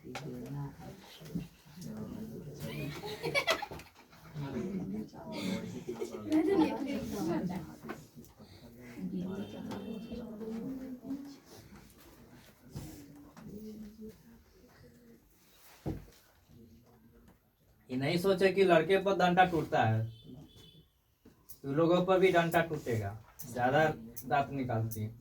ये नहीं सोचे कि लड़के पर डंडा टूटता है, तो लोगों पर भी डंडा टूटेगा। ज्यादा दांत निकालती है।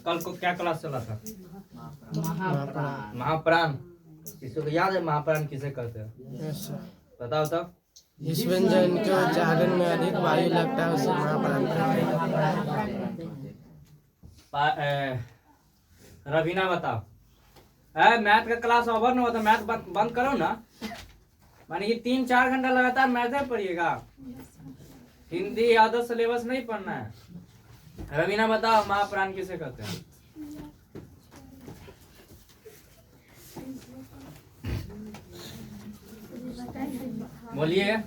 कल को क्या क्लास चला था? महाप्राण। किसी को याद है महाप्राण किसे कहते हैं? बताओ तो। जिस व्यंजन के उच्चारण में अधिक वायु लगता है उसे महाप्राण कहते हैं। रवीना बताओ। मैथ का क्लास ओवर ना हो तो मैथ बंद करो ना। माने कि 3-4 घंटा लगातार मैथ ही पढ़िएगा, हिंदी आधा सिलेबस नहीं पढ़ना है। रवीना बताओ महाप्राण किसे कहते हैं? बोलिए।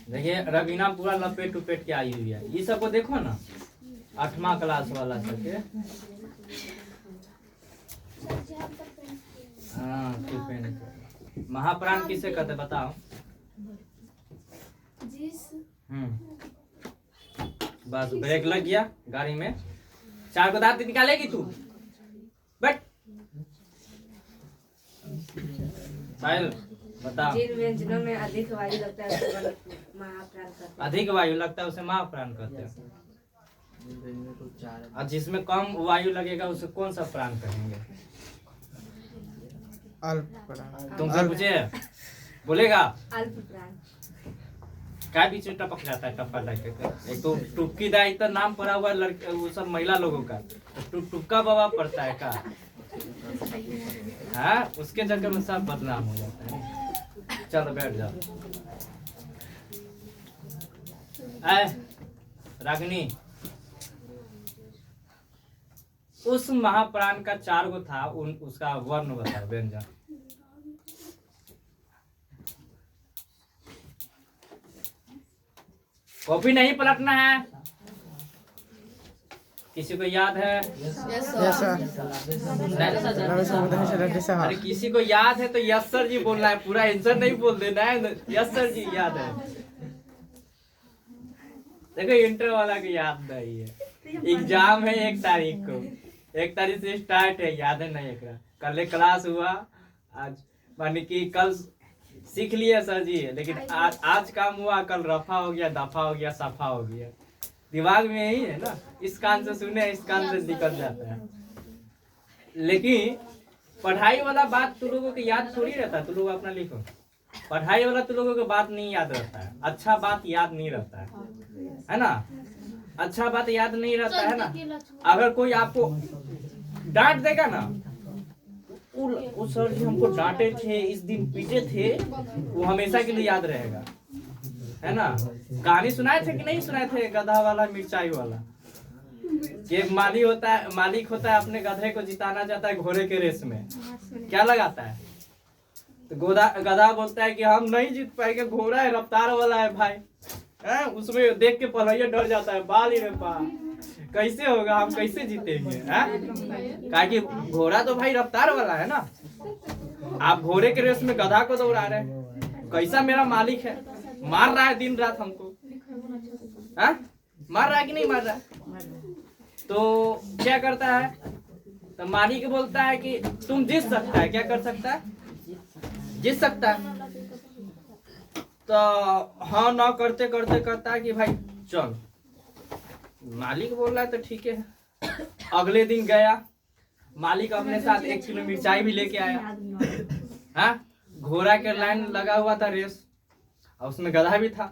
देखिए रवीना पूरा लपेट उपेट के आई हुई है। ये सबको देखो ना, 8वां क्लास वाला सबके। हाँ महाप्राण किसे कहते बताओ? बस ब्रेक लग गया गाड़ी में। 4 को दांत निकालेगी तू? बट साहिल बताओ। जिन व्यंजनों में अधिक वायु लगता है उसे महाप्राण कहते हैं। अधिक वायु लगता है उसे महाप्राण कहते हैं। और जिसमें कम वायु लगेगा उसे कौन सा प्राण कहेंगे? अल्प प्राण। तुमसे पूछे बोलेगा? अल्प प्राण। क्या बीच में टपक जाता है टप्पा लाइक? एक तो टुक्की दाई तो नाम पड़ा हुआ लड़के, वो सब महिला लोगों का। टुक्का बाबा पड़ता है का? हाँ, उसके चक्कर में सब बदनाम हो जाता है। चलो बैठ जाओ। रागिनी, उस महाप्राण का 4 गो था, उसका वर्ण बताओ, व्यंजन। कॉपी नहीं पलटना है। किसी को याद है? अरे किसी को याद है तो यस सर जी बोलना है, पूरा आंसर नहीं बोल देना है। यस सर जी याद है। देखो इंटर वाला को याद नहीं है। एग्जाम है 1 तारीख को, 1 तारीख से स्टार्ट है, याद है नहीं? कल क्लास हुआ, आज माने कि कल सीख लिया सर जी, लेकिन आज काम हुआ, कल रफा हो गया, दफा हो गया, सफा हो गया। दिमाग में यही है ना, इस कान से सुने इस कान से निकल जाता है। लेकिन पढ़ाई वाला बात तुम लोगों को याद थोड़ी रहता है। तुम लोग अपना लिखो, पढ़ाई वाला तुम लोगों को बात नहीं याद रहता है। अच्छा बात याद नहीं रहता है ना? अच्छा बात याद नहीं रहता है ना? अगर कोई आपको डांट देगा ना, वो सर जी हमको डांटे थे, इस दिन पीटे थे, वो हमेशा के लिए याद रहेगा, है ना? कहानी सुनाए थे कि नहीं सुनाए थे? गधा वाला मिर्चाई वाला। ये मालिक होता है, अपने गधे को जिताना चाहता है घोड़े के रेस में। क्या लगाता है? तो गधा बोलता है कि हम नहीं जीत पाएंगे, घोड़ा है, रफ्तार वाला है भाई। है? उसमें देख के पहलैया डर जाता है, बाल ही रे पा, कैसे होगा, हम कैसे जीतेंगे? कहा कि घोड़ा तो भाई रफ्तार वाला है ना। आप घोड़े के रेस में गधा को दौड़ा रहे हैं, कैसा मेरा मालिक है, मार रहा है दिन रात हमको। मार रहा है कि नहीं मार रहा है? तो क्या करता है? तो मालिक बोलता है कि तुम जीत सकता है। क्या कर सकता है? जीत सकता है। तो हाँ ना करते करते कहता है कि भाई चल। मालिक बोल रहा है तो ठीक है। अगले दिन गया, मालिक अपने साथ 1 किलो मिर्चाई भी लेके आया। हाँ, घोड़ा के लाइन लगा हुआ था रेस, और उसमें गधा भी था।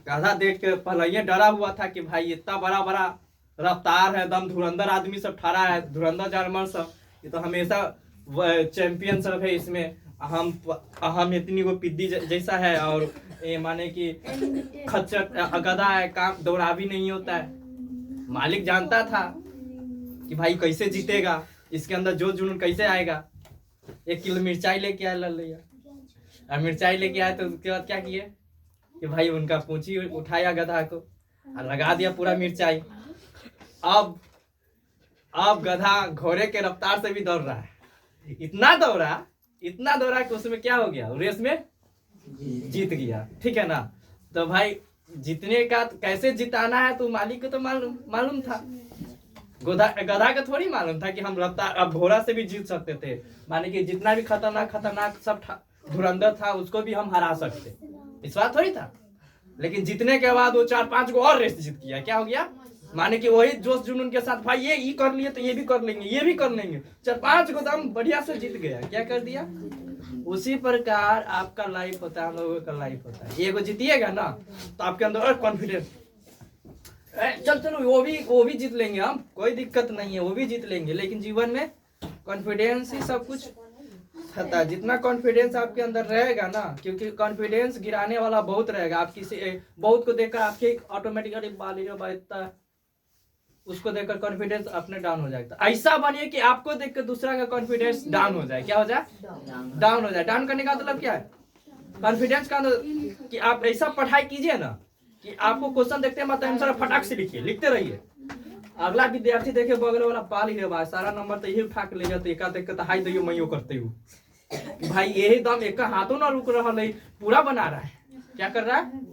गधा देख के पहले डरा हुआ था कि भाई इतना बड़ा बड़ा रफ्तार है, दम धुरंधर आदमी सब ठहरा है, धुरंधर जानवर सब, ये तो हमेशा चैंपियन सब है इसमें। हम इतनी वो पिद्दी जैसा है, और ये माने कि खच्चर गधा है, काम दौड़ा भी नहीं होता है। मालिक जानता था कि भाई कैसे जीतेगा, इसके अंदर जो जुनून कैसे आएगा। 1 किलो मिर्चाई लेके आया लल्लैया, और मिर्चाई लेके आया तो उसके बाद क्या किए कि भाई उनका पूंछी उठाया गधा को और लगा दिया पूरा मिर्चाई। अब गधा घोड़े के रफ्तार से भी दौड़ रहा है, इतना दौड़ा कि उसमें क्या हो गया, रेस में जीत गया। ठीक है ना। तो भाई जीतने का कैसे जिताना है तो मालिक को तो मालूम था, गधा को थोड़ी मालूम था कि हम रफ्तार अब घोड़ा से भी जीत सकते थे। माने कि जितना भी खतरनाक सब धुरंधर था उसको भी हम हरा सकते, इस बात थोड़ी था। लेकिन जीतने के बाद वो 4-5 को और रेस जीत गया। क्या हो गया, माने कि वही जोश जुनून के साथ भाई ये कर लिए तो ये भी कर लेंगे, ये भी कर लेंगे, 4-5 को दम बढ़िया से जीत गया। क्या कर दिया। उसी प्रकार आपका लाइफ होता है, हम लोगों का लाइफ होता है। एगो जीतिएगा ना तो आपके अंदर और कॉन्फिडेंस, चलो वो भी जीत लेंगे हम, कोई दिक्कत नहीं है, वो भी जीत लेंगे। लेकिन जीवन में कॉन्फिडेंस ही सब कुछ होता है। जितना कॉन्फिडेंस आपके अंदर रहेगा ना, क्योंकि कॉन्फिडेंस गिराने वाला बहुत रहेगा। आप किसी बहुत को देखकर आपके ऑटोमेटिकली बालिका उसको देखकर कॉन्फिडेंस अपने डाउन हो जाएगा। ऐसा बनिए कि आपको देखकर दूसरा का कॉन्फिडेंस डाउन हो जाए। क्या हो जाए, डाउन हो जाए। डाउन करने का मतलब क्या है, कॉन्फिडेंस का कि आप ऐसा पढ़ाई कीजिए ना कि आपको क्वेश्चन देखते हैं मतलब आंसर फटाक से लिखिए, लिखते रहिए। अगला विद्यार्थी देखे बगल वाला पाल ही रहा, सारा नंबर तो यही उठा के ले जाते, एका देख के तो हाई दैयो मैं करते हूँ भाई यही दम एक हाथों ना रुक रहा नहीं, पूरा बना रहा है। क्या कर रहा है,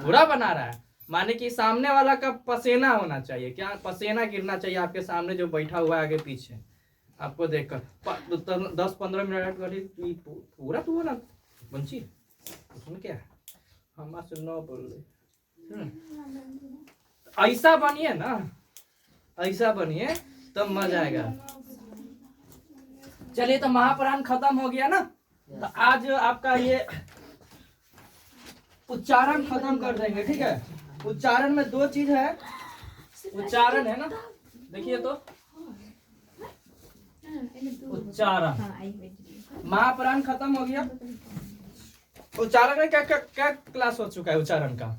पूरा बना रहा है। माने कि सामने वाला का पसीना होना चाहिए, क्या पसीना गिरना चाहिए आपके सामने जो बैठा हुआ है आगे पीछे आपको देखकर। 10-15 मिनट पूरा तो हो ना बंची, उसमें क्या है हम से न बोल रहे। ऐसा बनिए ना, ऐसा बनिए तब मजा आएगा। चलिए तो महापुराण खत्म हो गया ना, तो आज आपका ये उच्चारण खत्म कर देंगे। ठीक है, उच्चारण में 2 चीज है, उच्चारण है ना, देखिए तो उच्चारण। महापुराण खत्म हो गया, उच्चारण में क्या क्लास हो चुका है उच्चारण का,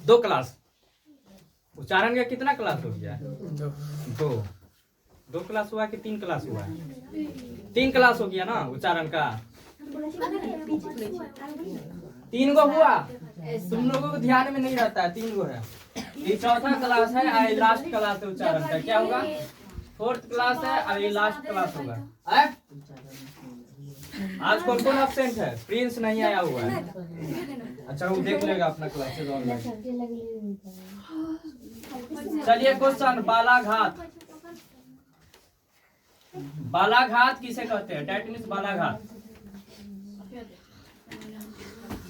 2 क्लास। उच्चारण का कितना क्लास हो गया, 2 क्लास हुआ कि 3 क्लास हुआ है, 3 क्लास हो गया ना उच्चारण का। 3 गो हुआ, तुम लोगों को ध्यान में नहीं रहता है, 3 गो है। ये 4था क्लास है और लास्ट क्लास है उच्चारण का। क्या होगा, 4th क्लास है और ये लास्ट क्लास होगा। आज कौन कौन एब्सेंट है, प्रिंस नहीं आया हुआ है। अच्छा वो देख लेगा अपना क्लासेस ऑनलाइन। चलिए क्वेश्चन, बालाघात। बालाघात किसे कहते हैं, डेट मीन्स बालाघात।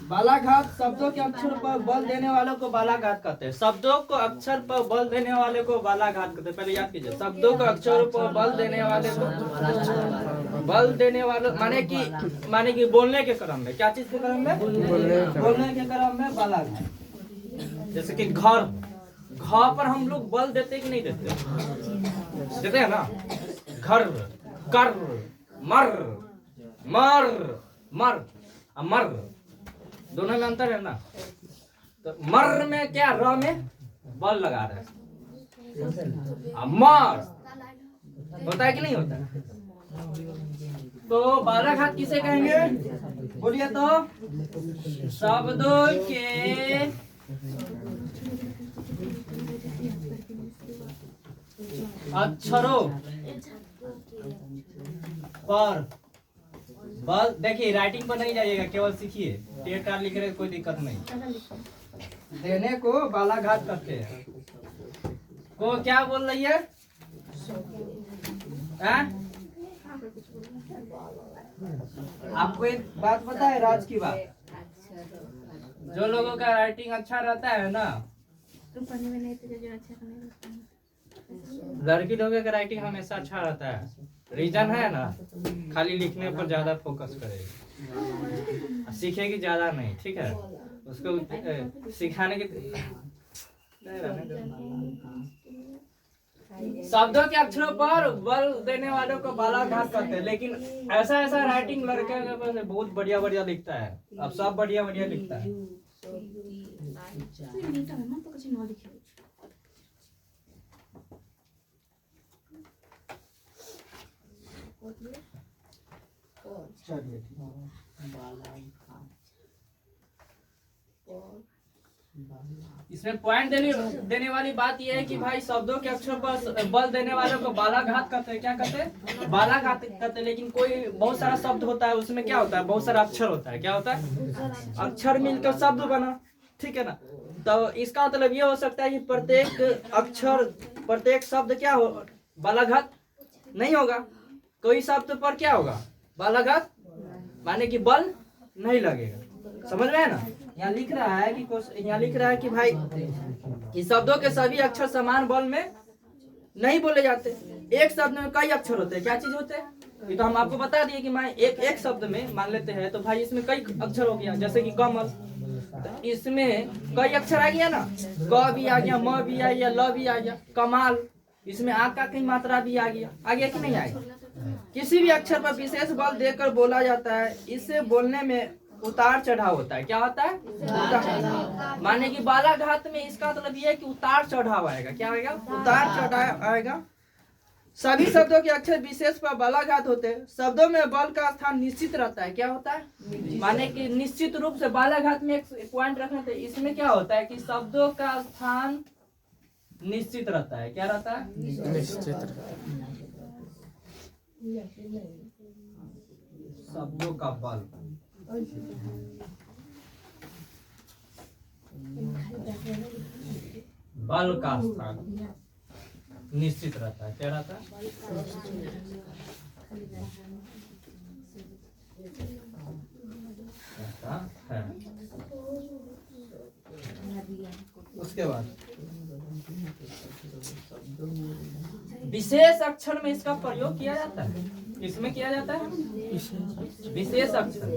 बालाघात शब्दों के अक्षर पर बल देने वालों को बालाघात कहते हैं। शब्दों को अक्षर पर बल देने वाले को बालाघात कहते हैं। पहले याद कीजिए, शब्दों को अक्षर पर बल देने वाले को बल देने वाले माने कि बोलने के क्रम में, क्या चीज के क्रम में, बोलने के क्रम में बालाघात। जैसे कि घर, घ पर हम लोग बल देते कि नहीं देते, देते हैं ना। घर, कर, मर, मर, मर, मर, दोनों में अंतर है ना। तो मर में क्या, र में बल लगा रहे हैं, मर होता है कि नहीं होता है। तो बालाघात किसे कहेंगे, बोलिए तो, शब्दों के अक्षरों पर बल। देखिए राइटिंग पर नहीं जाइएगा, केवल सीखिए, टेट लिख रहे कोई दिक्कत नहीं। देने को बालाघात कहते हैं। को क्या बोल रही है, आपको एक बात पता है, राज की बात, जो लोगों का राइटिंग अच्छा रहता है ना, लड़की लोगों का राइटिंग हमेशा अच्छा रहता है। रीजन है ना, खाली लिखने पर ज्यादा फोकस करेगी, सीखेगी ज्यादा नहीं। ठीक है, उसको सिखाने की शब्दों के अक्षरों पर बल देने वालों को बालाघात कहते हैं। लेकिन ऐसा राइटिंग लड़के के पास बहुत बढ़िया बढ़िया लिखता है, अब सब बढ़िया बढ़िया लिखता है। चलिए ठीक है। इसमें पॉइंट देने वाली बात यह है कि भाई शब्दों के अक्षर पर बल देने वालों को बालाघात कहते हैं। क्या कहते हैं? बालाघात कहते हैं। लेकिन कोई बहुत सारा शब्द होता है, उसमें क्या होता है? बहुत सारा अक्षर होता है। क्या होता है? अक्षर मिलकर शब्द बना, ठीक है ना। तो इसका मतलब ये हो सकता है कि प्रत्येक अक्षर, प्रत्येक शब्द क्या हो, बालाघात नहीं होगा। कोई शब्द पर क्या होगा? बालाघात, माने कि बल नहीं लगेगा। समझ में है ना। यहाँ लिख रहा है कि यहाँ लिख रहा है कि भाई कि शब्दों के सभी अक्षर समान बल में नहीं बोले जाते। एक शब्द में कई अक्षर होते हैं। क्या चीज होते हैं? ये तो हम आपको बता दिए कि मैं एक शब्द में मान लेते हैं तो भाई इसमें कई अक्षर हो गया। जैसे कि कमल, तो इसमें कई अक्षर आ गया ना। क भी आ गया, म भी आ गया, ल भी आ गया। कमाल, इसमें आ का की मात्रा भी आ गया कि नहीं आएगा? किसी भी अक्षर पर विशेष बल देकर बोला जाता है। इससे बोलने में उतार चढ़ाव होता है। क्या होता है? उतार। माने कि बालाघात में इसका मतलब ये है कि उतार चढ़ाव आएगा। क्या आएगा? उतार चढ़ाव आएगा। सभी शब्दों के अक्षर विशेष पर बालाघात होते हैं। शब्दों में बल का स्थान निश्चित रहता है। क्या होता है? माने कि निश्चित रूप से बालाघात में एक पॉइंट रखना था। इसमें क्या होता है कि शब्दों का स्थान निश्चित रहता है। क्या रहता है? निश्चित। शब्दों का बल, बल का स्थान निश्चित रहता है। क्या रहता है? रहता है। उसके बाद विशेष अक्षर में इसका प्रयोग किया जाता है। इसमें किया जाता है विशेष अक्षर।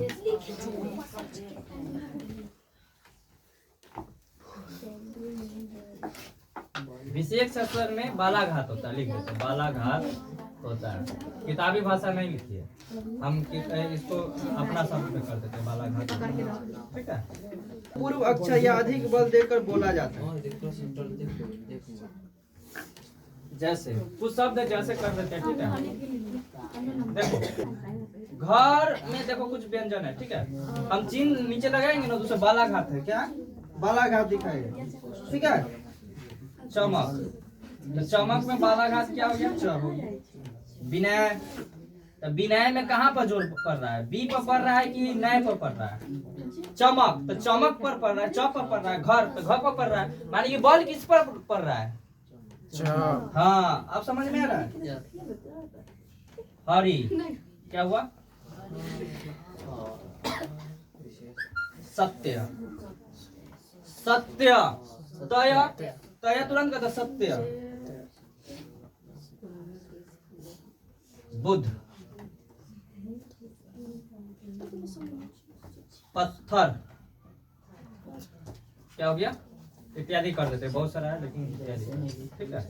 विशेष अक्षर में बालाघात होता है। लिख देते हैं बालाघात होता है। किताबी भाषा नहीं लिखी है, हम इसको अपना शब्द में कर देते हैं बालाघात। ठीक है। पूर्व अक्षर या अधिक बल देकर बोला जाता है। जैसे कुछ शब्द जैसे कर देते हैं। ठीक है। देखो घर में देखो कुछ व्यंजन है। ठीक है। हम चिन्ह नीचे लगाएंगे ना, दूसरा बालाघात है। क्या? बालाघात दिखाएगा। ठीक है। चमक, तो चमक में बालाघात क्या हो गया? चमक। विनय, तो विनय में कहाँ पर जोर पड़ रहा है? बी पर पड़ रहा है कि नय पर पड़ रहा है? चमक, तो चमक पर पड़ रहा है, च पर पड़ रहा है। घर, तो घ पर पड़ रहा है। माने ये बल किस पर पड़ रहा है? हाँ, अब समझ में आ रहा है। हरी, क्या हुआ? सत्य, सत्य, तय, तय तुरंत कहता सत्य। बुद्ध, पत्थर, क्या हो गया? इत्यादि कर देते। बहुत सारा है लेकिन इत्यादि। ठीक है।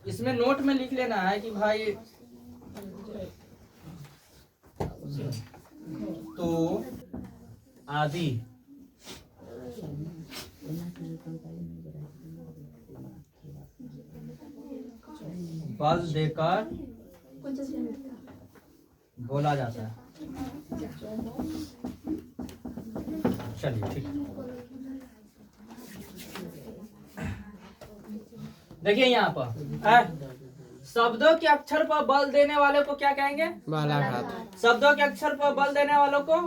इसमें नोट में लिख लेना है कि भाई तो आदि बल देकर बोला जाता है। चलिए ठीक है। देखिए यहाँ पर शब्दों के अक्षर पर बल देने वाले को क्या कहेंगे? बालाघात। शब्दों के अक्षर पर बल देने वालों को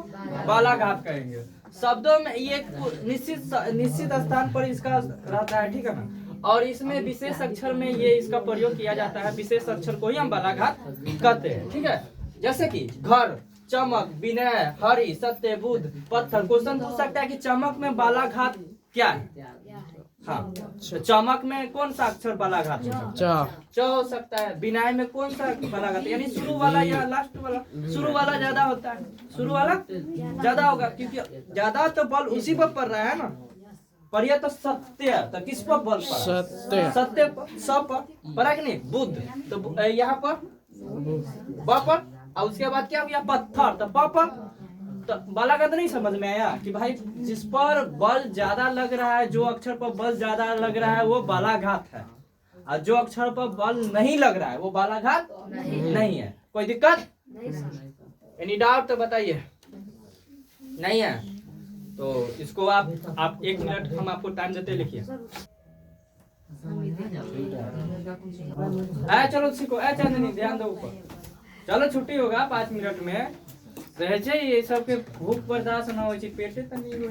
बालाघात कहेंगे। शब्दों में ये निश्चित स्थान पर इसका रहता है। ठीक है ना। और इसमें विशेष अक्षर में ये इसका प्रयोग किया जाता है। विशेष अक्षर को ही हम बालाघात कहते हैं। ठीक है। जैसे कि घर, चमक, विनय, हरि, सत्य, बुद्ध, पत्थर। क्वेश्चन पूछ सकता है कि चमक में बालाघात क्या है? हाँ, तो चमक में कौन सा अक्षर बालाघात हो सकता है? च हो सकता है। विनय में कौन सा बालाघात? यानी शुरू वाला या लास्ट वाला? शुरू वाला ज्यादा होता है। शुरू वाला ज्यादा होगा क्योंकि ज्यादा तो बल उसी पर पड़ रहा है ना। पर यह तो सत्य, तो किस पर बल पड़ा? सत्य, सत्य पर, सब पर पड़ा कि नहीं? बुद्ध, तो यहाँ पर ब पर, और उसके बाद क्या हो गया? पत्थर, तो प पर तो बालाघात नहीं समझ में आया कि भाई जिस पर बल ज्यादा लग रहा है, जो अक्षर पर बल ज्यादा लग रहा है वो बालाघात है, और जो अक्षर पर बल नहीं लग रहा है वो बालाघात नहीं है। कोई दिक्कत? एनी डाउट तो बताइए। नहीं है तो इसको आप 1 मिनट हम आपको टाइम देते, लिखिए। चलो सीखो, चांदनी ध्यान दो ऊपर। चलो छुट्टी होगा 5 मिनट में। रह जाए ये सब के भूख बर्दाश्त ना हो, पेटे तो नहीं हो।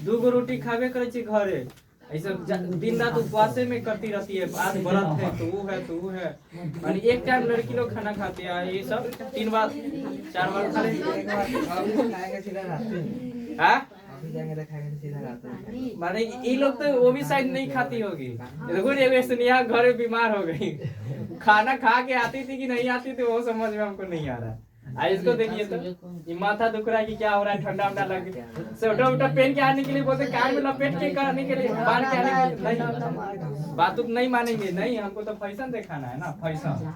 2 रोटी खावे करे घरे, ऐसा दिन रात उपवासे में करती रहती है। आज व्रत है तो वो है यानी एक टाइम लड़की लोग खाना खाते हैं, ये सब 3 बार 4 बार खा लेते माने ये लोग तो वो भी शायद नहीं खाती होगी। देखो स्नेहा घर बीमार हो गई, खाना खा के आती थी कि नहीं आती थी वो समझ में हमको नहीं आ रहा है। इसको देखिए तो ये माथा दुख रहा है कि क्या हो रहा है, ठंडा उंडा लग गया, स्वेटर उटर पहन के आने के लिए बोलते, कान में लपेट के आने के लिए, बांध के आने के लिए। बात तो नहीं मानेंगे, नहीं हमको तो फैशन दिखाना है ना, फैशन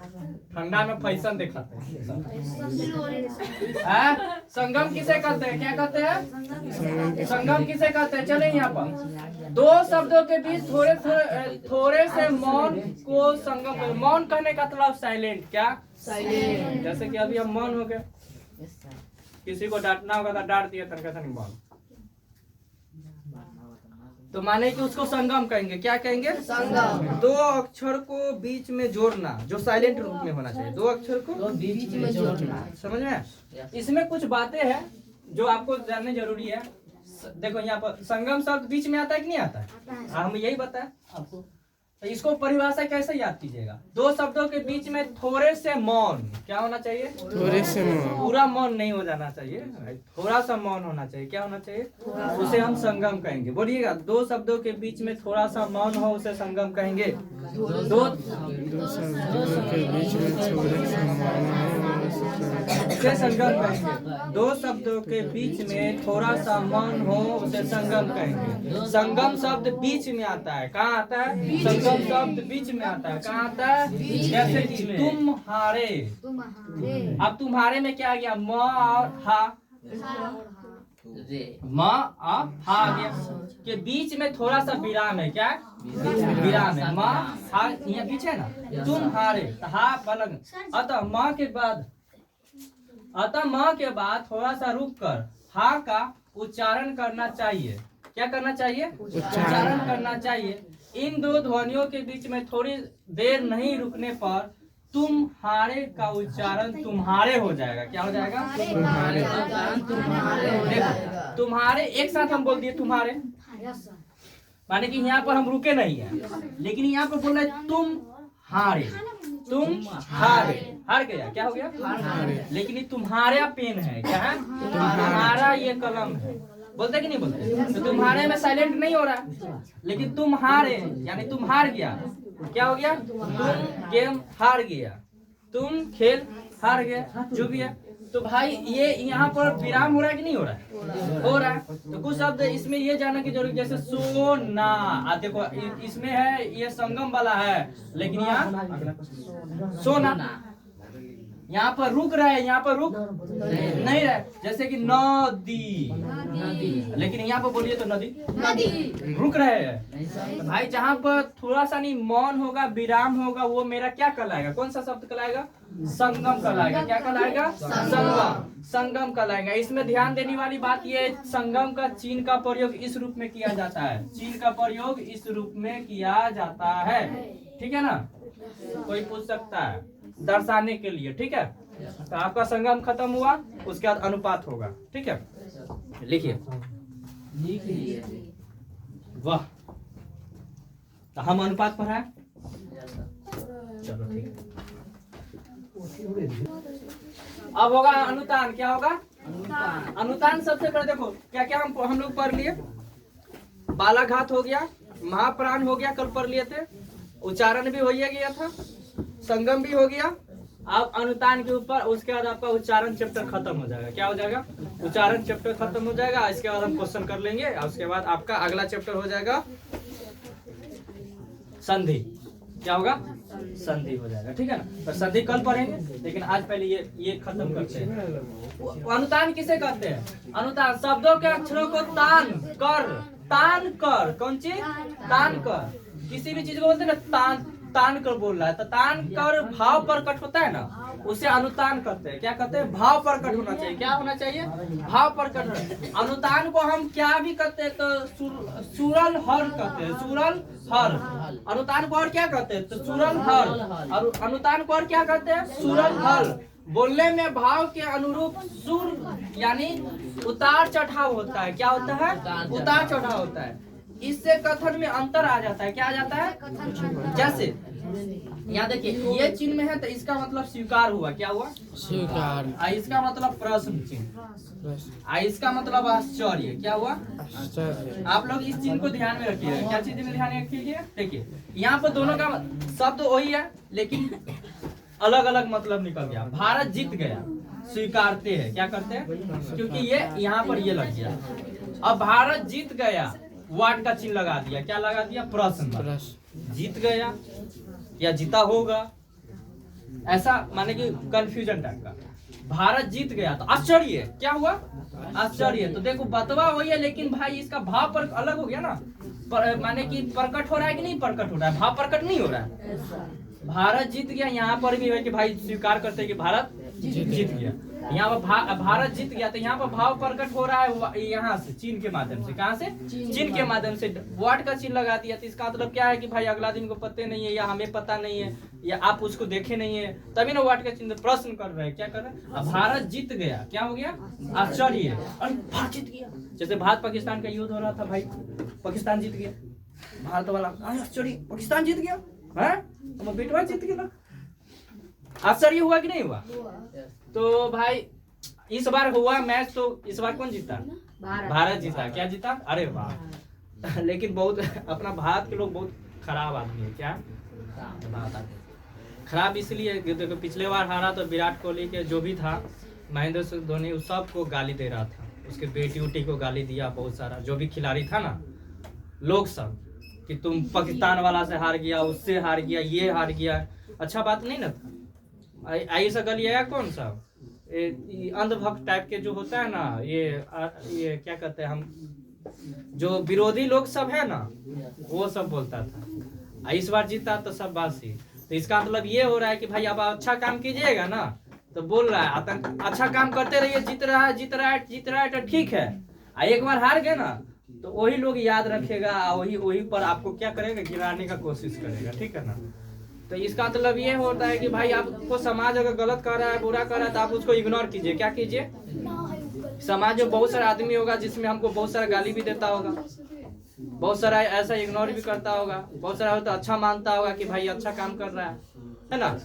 ठंडा में फैशन दिखाते हैं। संगम किसे कहते हैं, क्या कहते हैं संगम किसे कहते हैं? चले यहाँ पर 2 शब्दों के बीच थोड़े से मौन को संगम। मौन कहने का मतलब साइलेंट, क्या साइलेंट। जैसे कि अभी हम मौन हो गए, किसी को डांटना होगा तो डांट दिया, तनका नहीं मौन, तो माने कि उसको संगम कहेंगे। क्या कहेंगे? संगम। 2 अक्षर को बीच में जोड़ना, जो साइलेंट रूप में होना चाहिए। 2 अक्षर को बीच में जोड़ना, समझ में? इसमें कुछ बातें हैं जो आपको जानने जरूरी है। देखो यहाँ पर संगम शब्द बीच में आता है कि नहीं आता है? हम यही बताएं आपको, तो इसको परिभाषा कैसे याद कीजिएगा? 2 शब्दों के बीच में थोड़े से मौन, क्या होना चाहिए? थोड़े से मौन। पूरा मौन नहीं हो जाना चाहिए, थोड़ा सा मौन होना चाहिए। क्या होना चाहिए? उसे हम संगम कहेंगे। बोलिएगा, 2 शब्दों के बीच में थोड़ा सा मौन हो उसे संगम कहेंगे। 2 शब्दों के बीच में थोड़े से मौन हो उसे संगम कहेंगे। 2 शब्दों के बीच में थोड़ा सा मौन हो उसे संगम कहेंगे। संगम शब्द बीच में आता है। कहाँ आता है? संगम शब्द बीच में आता है। कहाँ आता है? जैसे कि तुम्हारे। अब तुम्हारे में क्या आ गया? म और हा, म और हा आ गया, के बीच में थोड़ा सा विराम है। क्या विराम है? म हा यहाँ पीछे है ना, तुम्हारे हा पलंग। अतः म के बाद थोड़ा सा रुक कर हा का उच्चारण करना चाहिए। क्या करना चाहिए? उच्चारण करना चाहिए। इन 2 ध्वनियों के बीच में थोड़ी देर नहीं रुकने पर तुम्हारे का उच्चारण तुम्हारे हो जाएगा। क्या हो जाएगा? देखो तुम्हारे एक साथ हम बोल दिए तुम्हारे, माने कि यहाँ पर हम रुके नहीं है, लेकिन यहाँ पर बोल रहे तुम हारे, तुम हारे, हार गया। क्या हो गया? लेकिन ये तुम्हारा पेन है। क्या है? तुम्हारा ये कलम है। बोलते कि नहीं बोलते? तो तुम्हारे में साइलेंट नहीं हो रहा, लेकिन तुम हारे यानी तुम हार गया। क्या हो गया? तुम गेम हार गया, तुम खेल हार गया, जो भी है। तो भाई ये यहाँ पर विराम हो रहा है कि नहीं हो रहा है? हो रहा है। तो कुछ शब्द इसमें ये जानना की जरूरत, जैसे सोना। देखो इसमें है ये संगम वाला है, लेकिन यहाँ सोना, यहाँ पर रुक रहा है, यहाँ पर रुक नहीं रहा है। जैसे कि नदी, लेकिन यहाँ पर बोलिए तो नदी रुक रहे हैं। तो भाई जहाँ पर थोड़ा सा नहीं मौन होगा, विराम होगा, वो मेरा क्या कहलाएगा? कौन सा शब्द कहलाएगा? संगम कहलाएगा। क्या कहलाएगा? संगम, संगम कहलाएगा। इसमें ध्यान देने वाली बात ये, संगम का चिन्ह का प्रयोग इस रूप में किया जाता है। चिन्ह का प्रयोग इस रूप में किया जाता है, ठीक है ना? कोई पूछ सकता है दर्शाने के लिए, ठीक है? तो आपका संगम खत्म हुआ, उसके बाद अनुपात होगा, ठीक है? लिखिए। वाह, तो हम अनुपात पढ़ाए, चलो ठीक है। अब होगा अनुतान। क्या होगा? अनुतान सबसे पहले देखो क्या क्या हम लोग पढ़ लिए। बालाघात हो गया, महाप्राण हो गया, कल पढ़ लिए थे। उच्चारण भी हो ही गया था, संगम भी हो गया। अब अनुतान के ऊपर, उसके बाद आपका उच्चारण चैप्टर खत्म हो जाएगा। क्या हो जाएगा? उच्चारण चैप्टर खत्म हो जाएगा। इसके बाद हम क्वेश्चन कर लेंगे, और उसके बाद आपका अगला चैप्टर हो जाएगा संधि। क्या होगा? संधि हो जाएगा, ठीक है ना। तो संधि कल पढ़ेंगे, लेकिन आज पहले ये खत्म करते हैं। अनुतान किसे कहते हैं? अनुतान शब्दों के अक्षरों को तान कर कौन चीज? तान कर। किसी भी चीज को बोलते हैं ना, तान कर बोल रहा है, तो तान कर भाव प्रकट होता है ना, उसे अनुतान कहते हैं। क्या कहते हैं? भाव प्रकट होना चाहिए। क्या होना चाहिए? भाव प्रकट। अनुतान को हम क्या भी कहते हैं तो सुरल हर कहते हैं, सुरल हर। अनुतान को और क्या कहते हैं? तो सुरल हर। और अनुतान को और क्या कहते हैं? सुरल हर। बोलने में भाव के अनुरूप सुर यानी उतार चढ़ाव होता है। क्या होता है? उतार चढ़ाव होता है। इससे कथन में अंतर आ जाता है। क्या आ जाता है? जैसे यहाँ देखिए, ये चिन्ह में है तो इसका मतलब स्वीकार हुआ। क्या हुआ? स्वीकार। इसका मतलब प्रश्न चिन्ह। इसका मतलब आश्चर्य। क्या हुआ? आश्चर्य। आप लोग इस चिन्ह को ध्यान में रखिएगा। क्या चीज में ध्यान रखिए? देखिए यहाँ पर दोनों का शब्द वही है, लेकिन अलग अलग मतलब निकल गया। भारत जीत गया, स्वीकारते हैं। क्या करते हैं? क्योंकि ये यहाँ पर ये लग गया। अब भारत जीत गया, वाट का चिन्ह लगा दिया। क्या लगा दिया? प्रश्न। जीत गया या जीता होगा, ऐसा माने कि कंफ्यूजन टाइप का। भारत जीत गया तो आश्चर्य। क्या हुआ? आश्चर्य। तो देखो बतवा वही है, लेकिन भाई इसका भाव पर अलग हो गया ना। माने कि प्रकट हो रहा है कि नहीं प्रकट हो रहा है? भाव प्रकट नहीं हो रहा है। भारत जीत गया, यहाँ पर भी है कि भाई स्वीकार करते हैं कि भारत जीत गया। यहाँ पर भारत जीत गया, तो यहाँ पर भाव प्रकट हो रहा है यहाँ से, चिन्ह के माध्यम से। कहाँ से? चिन्ह के माध्यम से। वाट का चिन्ह लगा दिया, तो इसका मतलब क्या है कि भाई अगला दिन को पता नहीं है, या हमें पता नहीं है, या आप उसको देखे नहीं है, तभी ना वाट का चिन्ह। प्रश्न कर रहे हैं। क्या कर रहे हैं? अब भारत जीत गया, क्या हो गया? आश्चर्य। और भारत जीत गया, जैसे भारत पाकिस्तान का युद्ध हो रहा था, भाई पाकिस्तान जीत गया, भारत वाला आश्चर्य, पाकिस्तान जीत गया है, बेटवा जीत गया। आश्चर्य हुआ कि नहीं हुआ? तो भाई इस बार हुआ मैच, तो इस बार कौन जीता? भारत जीता। क्या जीता? अरे वाह। लेकिन बहुत अपना भारत के लोग बहुत खराब आदमी है। क्या खराब? इसलिए देखो पिछले बार हारा तो विराट कोहली के जो भी था, महेंद्र सिंह धोनी, उस सबको गाली दे रहा था। उसके बेटी उटी को गाली दिया, बहुत सारा जो भी खिलाड़ी था ना, लोग सब, कि तुम पाकिस्तान वाला से हार गया, उससे हार गया, ये हार गया। अच्छा बात नहीं ना था। ऐसा गलिया कौन सा अंधभक्त टाइप के जो होता है ना, ये क्या कहते हैं हम, जो विरोधी लोग सब है ना, वो सब बोलता था। इस बार जीता तो सब बासी। तो इसका मतलब ये हो रहा है कि भाई अब अच्छा काम कीजिएगा ना, तो बोल रहा है आतंक, अच्छा काम करते रहिए, जीत रहा है तो ठीक है। एक बार हार गए ना, तो वही लोग याद रखेगा, वही पर आपको क्या करेगा? गिराने का कोशिश करेगा, ठीक है ना। तो इसका मतलब ये होता है कि भाई आपको समाज अगर गलत कर रहा है, बुरा कर रहा है, तो आप उसको इग्नोर कीजिए। क्या कीजिए? समाज में बहुत सारा आदमी होगा जिसमें हमको बहुत सारा गाली भी देता होगा, बहुत सारा ऐसा इग्नोर भी करता होगा, बहुत सारा तो अच्छा मानता होगा कि भाई अच्छा काम कर रहा है ना।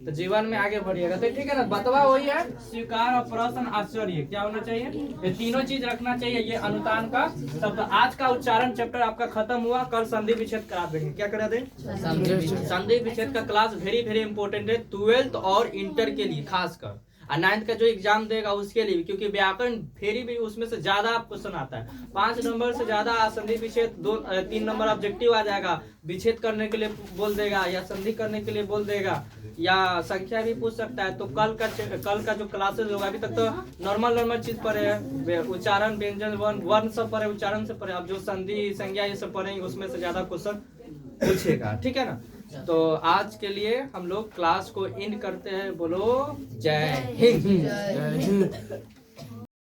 तो जीवन में आगे बढ़िएगा, तो ठीक है ना। बतवा वही है, स्वीकार और प्रश्न आश्चर्य। क्या होना चाहिए? ये तीनों चीज रखना चाहिए। ये अनुतान का शब्द। आज का उच्चारण चैप्टर आपका खत्म हुआ, कल संधि विच्छेद करा देंगे। क्या करा दें? संधि विच्छेद का क्लास वेरी वेरी इंपॉर्टेंट है 12th और इंटर के लिए खासकर, और 9th का जो एग्जाम देगा उसके लिए, क्योंकि व्याकरण फेरी भी उसमें से ज्यादा क्वेश्चन आता है। 5 नंबर से ज्यादा संधि विच्छेद, 3 नंबर ऑब्जेक्टिव आ जाएगा। विच्छेद करने के लिए बोल देगा, या संधि करने के लिए बोल देगा, या संख्या भी पूछ सकता है। तो कल का जो क्लासेस होगा, अभी तक तो नॉर्मल चीज पढ़े, उच्चारण, व्यंजन, वर्ण सब पढ़े, उच्चारण से पढ़े। अब जो संधि संज्ञा ये सब पढ़ेंगे, उसमें से ज्यादा क्वेश्चन पूछेगा, ठीक है ना। तो आज के लिए हम लोग क्लास को एंड करते हैं। बोलो जय हिंद।